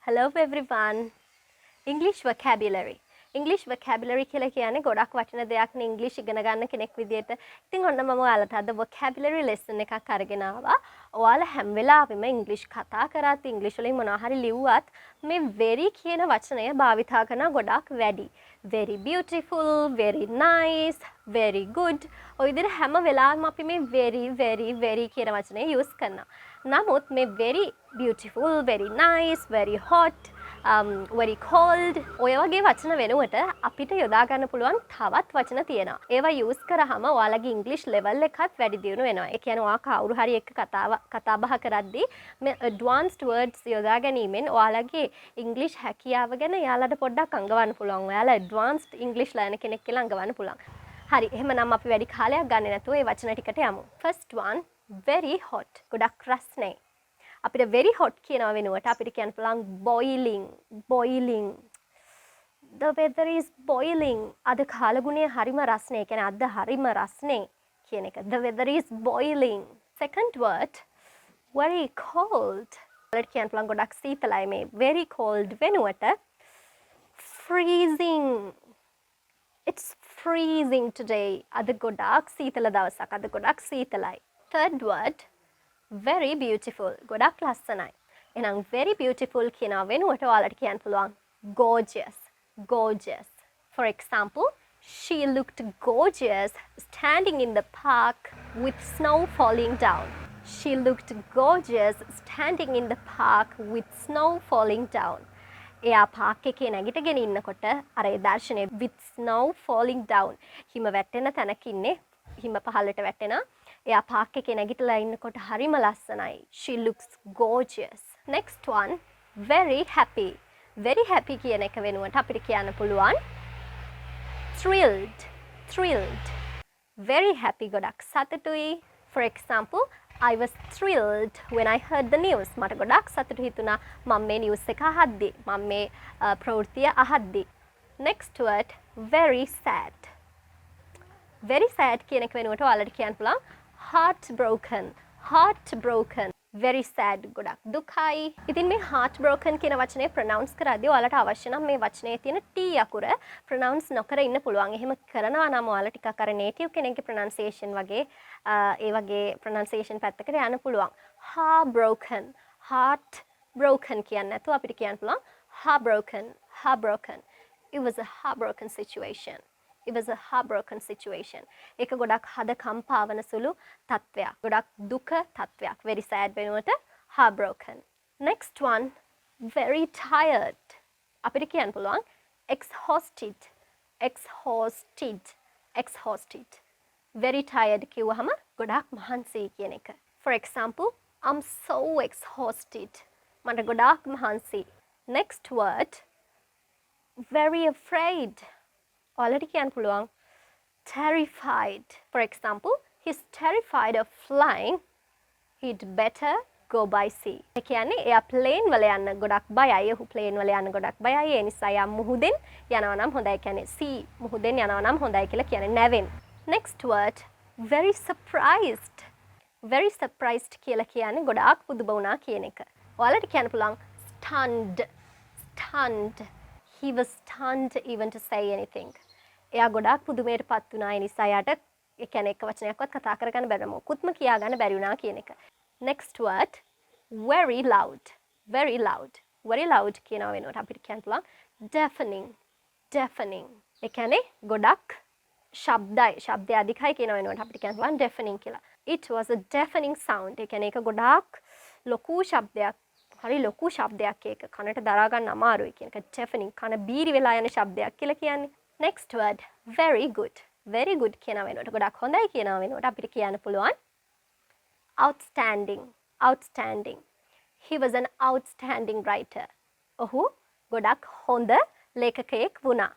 Hello everyone. English vocabulary. English vocabulary කියලා කියන්නේ ගොඩක් වටින දෙයක් නේ English ඉගෙන ගන්න කෙනෙක් විදියට. ඉතින් ඔන්න මම ඔයාලට අද vocabulary lesson එකක් අරගෙන ආවා. ඔයාලා හැම වෙලාවෙම English කතා කරත් English වලින් මොනවා හරි ලිව්වත් මේ very කියන වචනය භාවිතා කරන ගොඩක් වැඩි. Very beautiful, very nice, very good. ඔය විදිහට හැම වෙලාවෙම අපි මේ very කියන වචනේ use කරනවා. නමුත් මේ very beautiful, very nice, very hot, very cold ඔය වගේ වචන වෙනුවට අපිට යොදා ගන්න පුළුවන් තවත් වචන තියෙනවා. ඒවා use කරාම ඔයාලගේ English level එකත් වැඩි දියුණු වෙනවා. ඒ කියන්නේ ඔයා කවුරු හරි එක්ක කතා බහ කරද්දී මේ advanced words යොදා ගැනීමෙන් ඔයාලගේ English හැකියාව ගැන යාලට පොඩ්ඩක් අඟවන්න පුළුවන්. ඔයාලා advanced English learner කෙනෙක් කියලා අඟවන්න පුළුවන්. හරි එහෙමනම් අපි වැඩි කාලයක් ගන්නේ නැතුව මේ වචන ටිකට යමු. First one, very hot. ගොඩක් රස්නේ. අපිට very hot කියනවා වෙනුවට අපිට කියන්න පුළුවන් boiling. The weather is boiling. අද කාලගුණය හරිම රස්නේ. ඒ කියන්නේ අද හරිම රස්නේ කියන එක. The weather is boiling. Second word, very cold. වලට කියන්න පුළුවන් ගොඩක් සීතලයි මේ very cold වෙනුවට freezing. It's freezing today. අද ගොඩක් සීතල දවසක්. අද ගොඩක් සීතලයි. Third word, very beautiful. ගොඩක් ලස්සනයි. එහෙනම් very beautiful කියනවා වෙනුවට ඔයාලට කියන්න පුළුවන් gorgeous. For example, she looked gorgeous standing in the park with snow falling down. She looked gorgeous standing in the park with snow falling down. එයා Park එකේ නැගිටගෙන ඉන්නකොට අර ඒ දර්ශනය with snow falling down. හිම වැටෙන තැනක ඉන්නේ. හිම පහළට වැටෙනවා. එයා පාක් එකේ නැගිටලා ඉන්නකොට හරිම ලස්සනයි. She looks gorgeous. Next one, very happy. Very happy කියන එක වෙනුවට අපිට කියන්න පුළුවන් thrilled. Very happy ගොඩක් සතුටුයි. For example, I was thrilled when I heard the news. මට ගොඩක් සතුටු හිතුණා මම මේ news එක අහද්දී. මම මේ ප්‍රවෘත්තිය අහද්දී. Next word, very sad. Very sad කියන එක වෙනුවට ඔයාලට කියන්න පුළුවන් heartbroken. Very sad ගොඩක් දුකයි. ඉතින් මේ heartbroken කියන වචනේ pronounce කරද්දී ඔයාලට අවශ්‍ය නම් මේ වචනේ තියෙන T අකුර pronounce නොකර ඉන්න පුළුවන්. එහෙම කරනවා නම් ඔයාලා ටිකක් අර native කෙනෙක්ගේ pronunciation වගේ ඒ වගේ pronunciation පැත්තකට යන්න පුළුවන්. heartbroken කියන්නේ නැතුව අපිට කියන්න පුළුවන් heartbroken. It was a heartbroken situation. ඒක ගොඩක් හද කම්පාවන සුළු තත්වයක්. ගොඩක් දුක තත්වයක්. Very sad වෙනුවට heartbroken. Next one, very tired. අපිට කියන්න පුළුවන් exhausted. Very tired කිව්වහම ගොඩක් මහන්සි කියන එක. For example, I'm so exhausted. මට ගොඩක් මහන්සි. Next word, very afraid. Already කියන්න පුළුවන් terrified. For example, he's terrified of flying. He'd better go by sea. ඒ කියන්නේ එයා plane වල යන්න ගොඩක් බයයි. ඔහු plane වල යන්න ගොඩක් බයයි. ඒ නිසා එයා මුහුදෙන් යනවා නම් හොඳයි. කියන්නේ sea මුහුදෙන් යනවා නම් හොඳයි කියලා කියන්නේ නැවෙන්. Next word, very surprised. Very surprised කියලා කියන්නේ ගොඩාක් පුදුම වුණා කියන එක. ඔයාලට කියන්න පුළුවන් stunned. He was stunned even to say anything. එයා ගොඩාක් පුදුමයට පත් වුණා. ඒ නිසා එයාට ඒ කියන්නේ එක වචනයක්වත් කතා කරගන්න බැරි මොකුත්ම කියා ගන්න බැරි වුණා කියන එක. Next word, very loud. Very loud කියනවා වෙනුවට අපිට කියන්න පුළුවන් deafening. ඒ කියන්නේ ගොඩක් ශබ්දය අධිකයි කියනවා වෙනුවට අපිට කියන්න පුළුවන් deafening කියලා. It was a deafening sound. ඒ කියන්නේ ඒක ගොඩාක් ලොකු ශබ්දයක්. හරි ලොකු ශබ්දයක් ඒක කනට දරා ගන්න අමාරුයි කියන එක. deafening කන බීරි වෙලා යන ශබ්දයක් කියලා කියන්නේ. Next word, very good. කියන වෙනුවට ගොඩක් හොඳයි කියන වෙනුවට අපිට කියන්න පුළුවන් outstanding. He was an outstanding writer. ඔහු ගොඩක් හොඳ ලේඛකයෙක් වුණා.